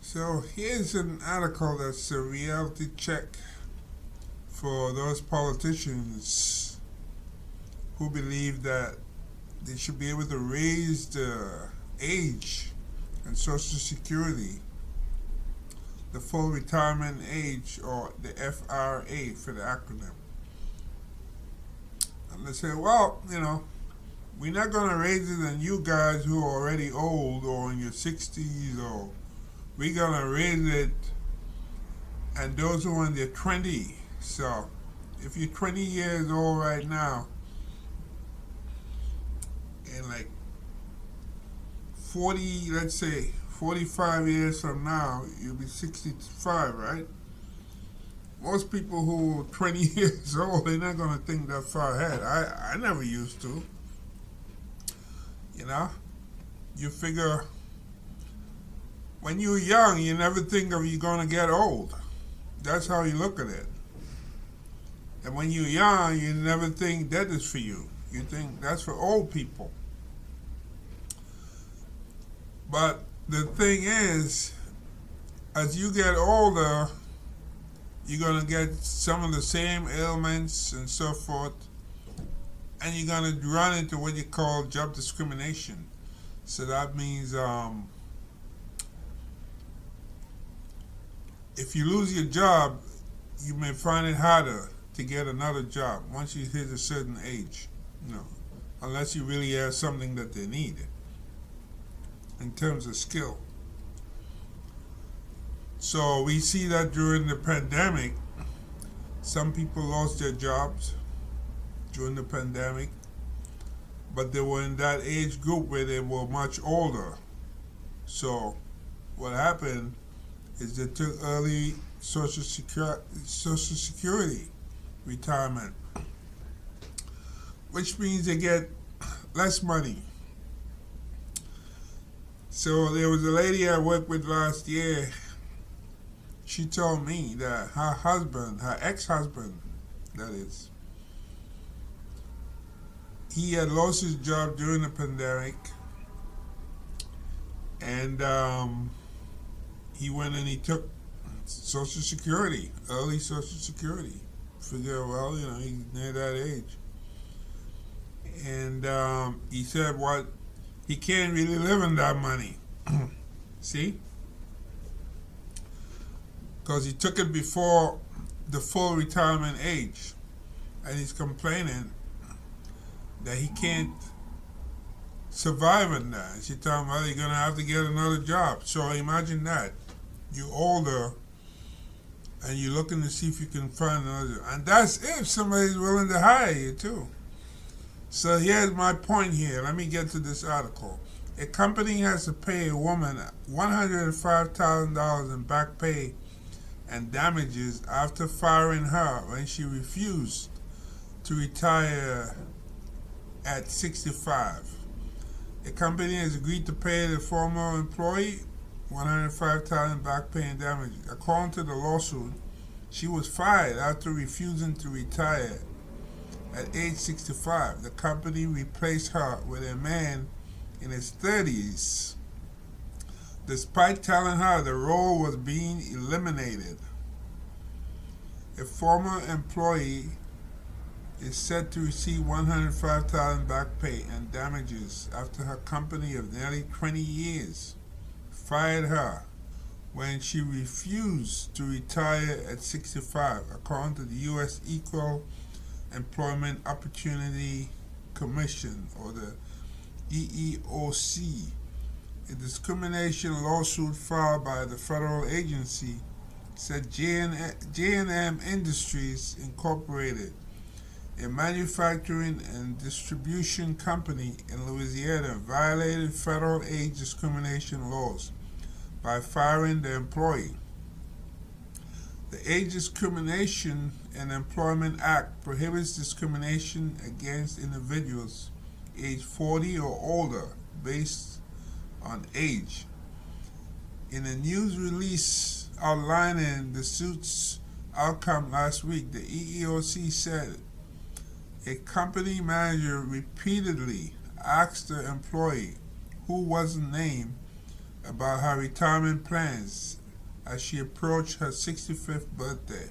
So here's an article that's a reality check for those politicians who believe that they should be able to raise the age and Social Security, the full retirement age, or the FRA for the acronym. And they say, well, we're not going to raise it on you guys who are already old or in your 60s, or we're going to raise it and those who are in their 20s. So if you're 20 years old right now, and like 40, let's say 45 years from now, you'll be 65, right? Most people who are 20 years old, they're not going to think that far ahead. I never used to. You figure when you're young, you never think of you're going to get old. That's how you look at it. And when you're young, you never think that is for you. You think that's for old people. But the thing is, as you get older, you're going to get some of the same ailments and so forth, and you're going to run into what you call job discrimination. So that means if you lose your job, you may find it harder to get another job once you hit a certain age, unless you really have something that they need in terms of skill. So we see that during the pandemic, some people lost their jobs during the pandemic, but they were in that age group where they were much older. So what happened is they took early Social Security retirement, which means they get less money. So there was a lady I worked with last year. She told me that her ex-husband, that is, he had lost his job during the pandemic, and he went and he took Social Security, early Social Security. Figure, well, he's near that age. And he said he can't really live on that money. See? Because he took it before the full retirement age. And he's complaining that he can't survive on that. And she told him, well, you're going to have to get another job. So imagine that. You're older and you're looking to see if you can find another job. And that's if somebody's willing to hire you too. So here's my point here. Let me get to this article. A company has to pay a woman $105,000 in back pay and damages after firing her when she refused to retire at 65. The company has agreed to pay the former employee $105,000 back pay and damages. According to the lawsuit, she was fired after refusing to retire at age 65. The company replaced her with a man in his 30s, despite telling her the role was being eliminated. A former employee is set to receive $105,000 back pay and damages after her company of nearly 20 years fired her when she refused to retire at 65, according to the U.S. Equal Employment Opportunity Commission, or the EEOC. A discrimination lawsuit filed by the federal agency said J&M Industries Incorporated, a manufacturing and distribution company in Louisiana, violated federal age discrimination laws by firing the employee. The Age Discrimination and Employment Act prohibits discrimination against individuals age 40 or older based on age. In a news release outlining the suit's outcome last week, the EEOC said a company manager repeatedly asked the employee, who wasn't named, about her retirement plans as she approached her 65th birthday.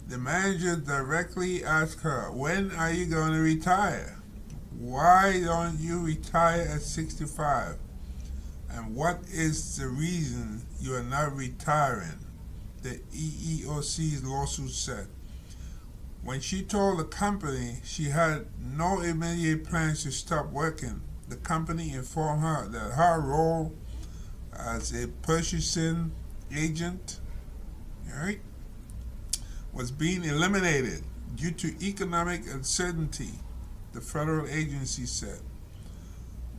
The manager directly asked her, "When are you going to retire? Why don't you retire at 65? And what is the reason you are not retiring?" The EEOC's lawsuit said. When she told the company she had no immediate plans to stop working, the company informed her that her role as a purchasing agent, right, was being eliminated due to economic uncertainty, the federal agency said.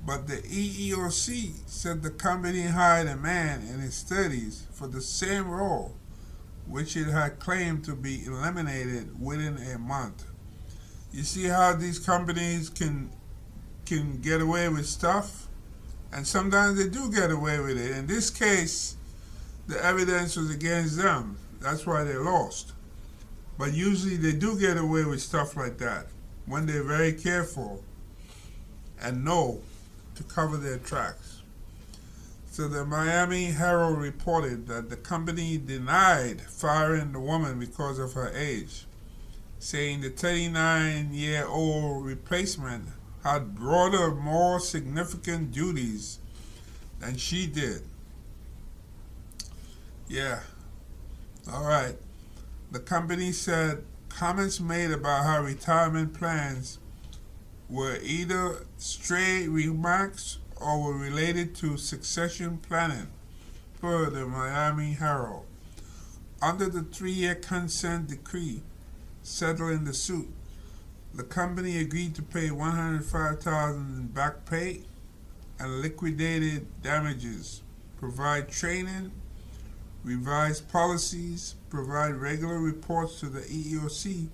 But the EEOC said the company hired a man in his 30s for the same role, which it had claimed to be eliminated within a month. You see how these companies can get away with stuff? And sometimes they do get away with it. In this case, the evidence was against them. That's why they lost. But usually they do get away with stuff like that when they're very careful and know to cover their tracks. So the Miami Herald reported that the company denied firing the woman because of her age, saying the 39-year-old replacement had broader, more significant duties than she did. Yeah. All right. The company said comments made about her retirement plans were either stray remarks or were related to succession planning, per the Miami Herald. Under the 3-year consent decree settling the suit, the company agreed to pay $105,000 in back pay and liquidated damages, provide training, revise policies, provide regular reports to the EEOC,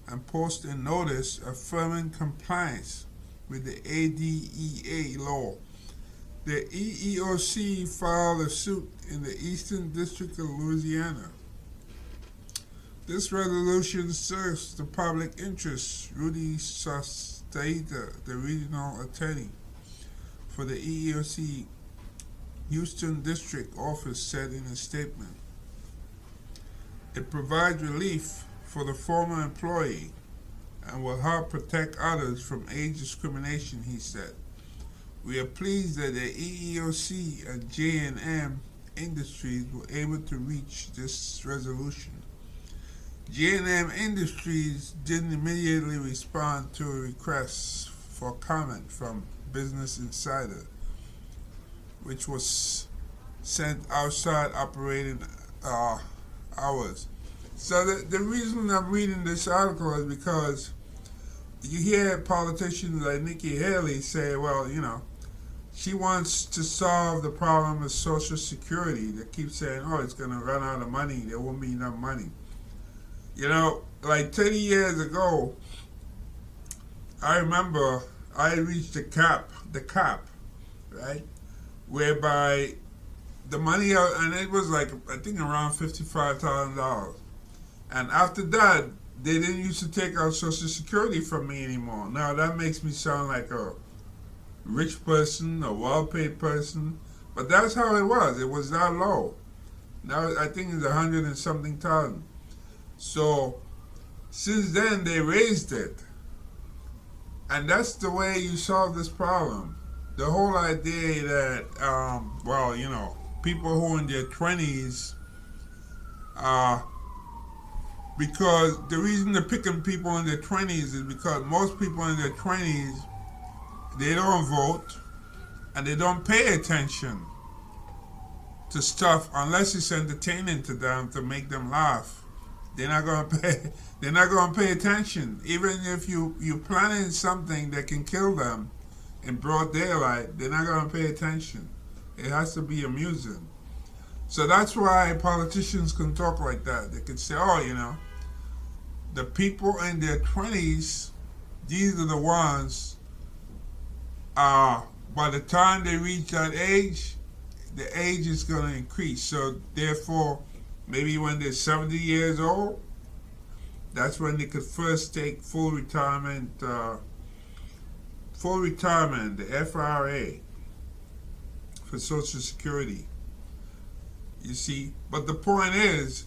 and post a notice affirming compliance with the ADEA law. The EEOC filed a suit in the Eastern District of Louisiana. This resolution serves the public interest, Rudy Sastaita, the regional attorney for the EEOC Houston District Office, said in a statement. It provides relief for the former employee and will help protect others from age discrimination, he said. We are pleased that the EEOC and J&M Industries were able to reach this resolution. J&M Industries didn't immediately respond to a request for comment from Business Insider, which was sent outside operating hours. So the reason I'm reading this article is because you hear politicians like Nikki Haley say, well, she wants to solve the problem of Social Security. They keep saying, oh, it's going to run out of money. There won't be enough money. Like 30 years ago, I remember I reached the cap, right? Whereby the money, and it was like, I think around $55,000. And after that, they didn't used to take out Social Security from me anymore. Now that makes me sound like a rich person, a well-paid person. But that's how it was. It was that low. Now I think it's 100 and something thousand. So since then they raised it. And that's the way you solve this problem. The whole idea that, people who are in their 20s, because the reason they're picking people in their 20s is because most people in their 20s, they don't vote and they don't pay attention to stuff unless it's entertaining to them to make them laugh. They're not gonna pay attention. Even if you're planning something that can kill them in broad daylight, they're not gonna pay attention. It has to be amusing. So that's why politicians can talk like that. They can say, oh, the people in their 20s, these are the ones, by the time they reach that age, the age is going to increase. So therefore, maybe when they're 70 years old, that's when they could first take full retirement, the FRA, for Social Security. You see, but the point is,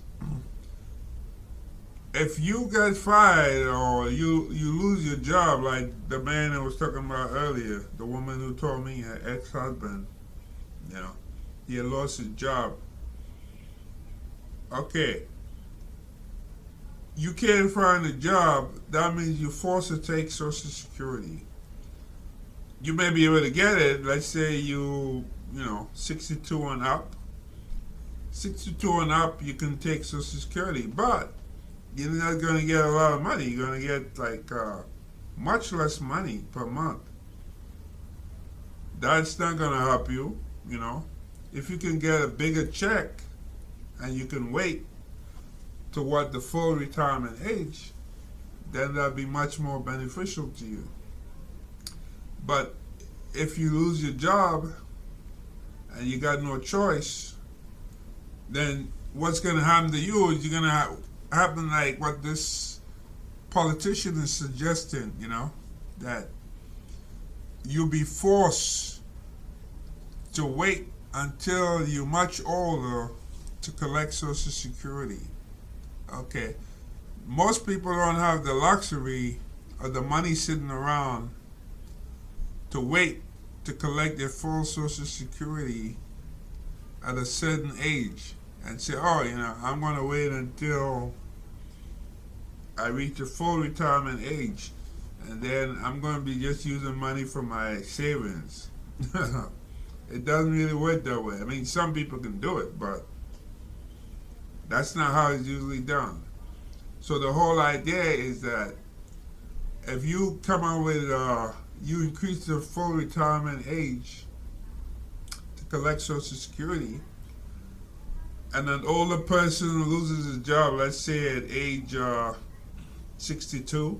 if you get fired or you lose your job, like the man I was talking about earlier, the woman who told me her ex-husband, he had lost his job. Okay, you can't find a job. That means you're forced to take Social Security. You may be able to get it. Let's say 62 and up. 62 and up, you can take Social Security, but you're not going to get a lot of money. You're going to get like much less money per month. That's not going to help you. If you can get a bigger check and you can wait to what the full retirement age, then that'll be much more beneficial to you. But if you lose your job and you got no choice, then what's going to happen to you is you're going to happen like what this politician is suggesting, that you'll be forced to wait until you're much older to collect Social Security. Okay. Most people don't have the luxury or the money sitting around to wait to collect their full Social Security at a certain age and say, I'm going to wait until I reach a full retirement age and then I'm going to be just using money for my savings. It doesn't really work that way. I mean, some people can do it, but that's not how it's usually done. So the whole idea is that if you come out with, you increase the full retirement age to collect Social Security, and an older person loses his job, let's say at age 62,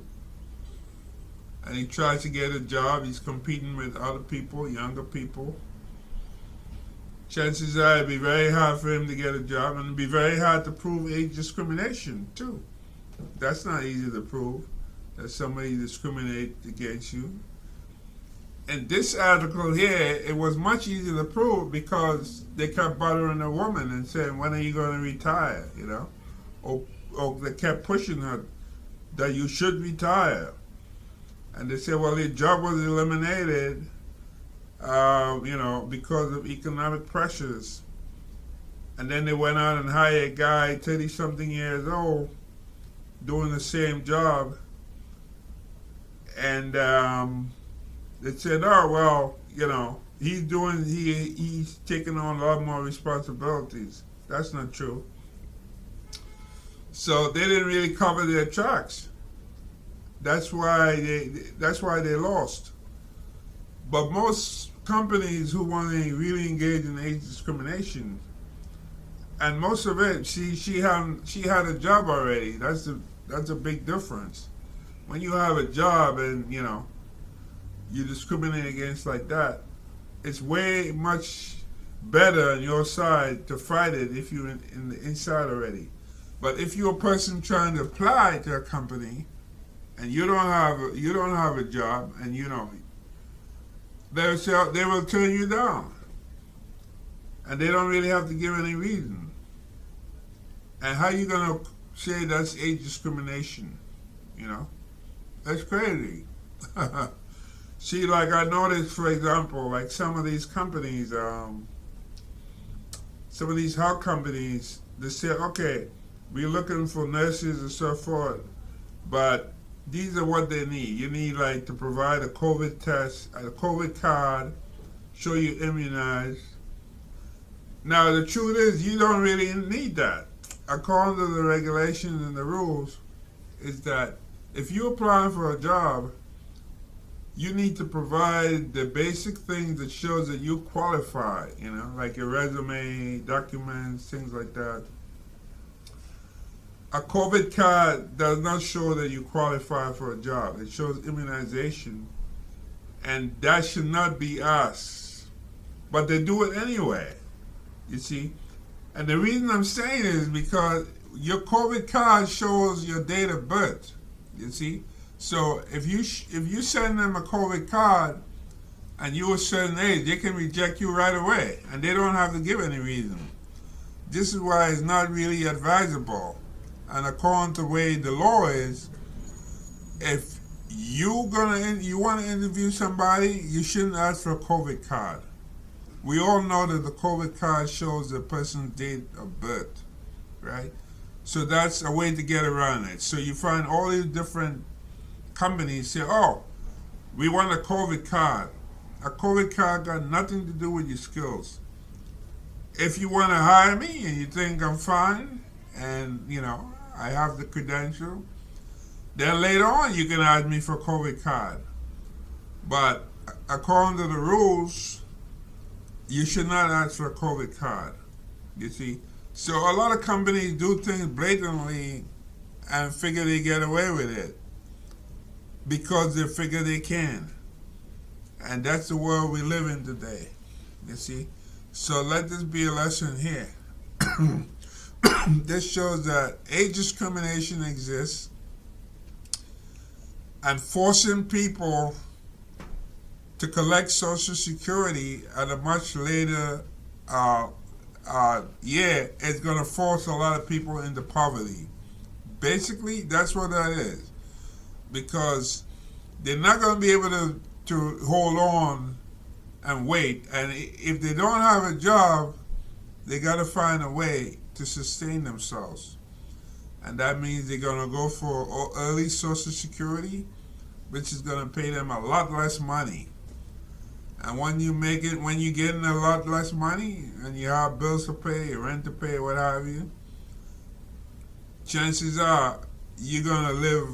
and he tries to get a job, he's competing with other people, younger people. Chances are it'd be very hard for him to get a job, and it'd be very hard to prove age discrimination too. That's not easy to prove, that somebody discriminates against you. In this article here, it was much easier to prove because they kept bothering the woman and saying, when are you going to retire, Or they kept pushing her that you should retire. And they said, well, your job was eliminated, because of economic pressures. And then they went out and hired a guy, 30-something years old, doing the same job. And they said, he's taking on a lot more responsibilities. That's not true. So they didn't really cover their tracks. That's why they lost. But most companies who want to really engage in age discrimination, and most of it, she had a job already. That's a big difference. When you have a job and you discriminate against like that, it's way much better on your side to fight it if you're in the inside already. But if you're a person trying to apply to a company and you don't have a job, and they will turn you down, and they don't really have to give any reason. And how you gonna say that's age discrimination? That's crazy. See, like I noticed, for example, like some of these companies, some of these health companies, they say, okay, we're looking for nurses and so forth, but these are what they need. You need like to provide a COVID test, a COVID card, show you immunized. Now the truth is, you don't really need that. According to the regulations and the rules, is that if you're applying for a job, you need to provide the basic things that shows that you qualify, like your resume, documents, things like that. A COVID card does not show that you qualify for a job. It shows immunization, and that should not be us. But they do it anyway, you see. And the reason I'm saying is because your COVID card shows your date of birth, you see. So if you send them a COVID card and you're a certain age, they can reject you right away, and they don't have to give any reason. This is why it's not really advisable. And according to the way the law is, if you want to interview somebody, you shouldn't ask for a COVID card. We all know that the COVID card shows the person's date of birth, right? So that's a way to get around it. So you find all these different companies say, "Oh, we want a COVID card." A COVID card got nothing to do with your skills. If you want to hire me and you think I'm fine, and I have the credential, then later on you can ask me for a COVID card. But according to the rules, you should not ask for a COVID card. You see? So a lot of companies do things blatantly and figure they get away with it because they figure they can. And that's the world we live in today. You see? So let this be a lesson here. This shows that age discrimination exists, and forcing people to collect Social Security at a much later year is going to force a lot of people into poverty. Basically, that's what that is. Because they're not going to be able to hold on and wait. And if they don't have a job, they got to find a way to sustain themselves. And that means they're going to go for early Social Security, which is going to pay them a lot less money. And when you're getting a lot less money and you have bills to pay, rent to pay, what have you, chances are you're going to live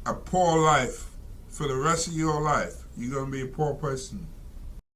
a poor life for the rest of your life. You're going to be a poor person.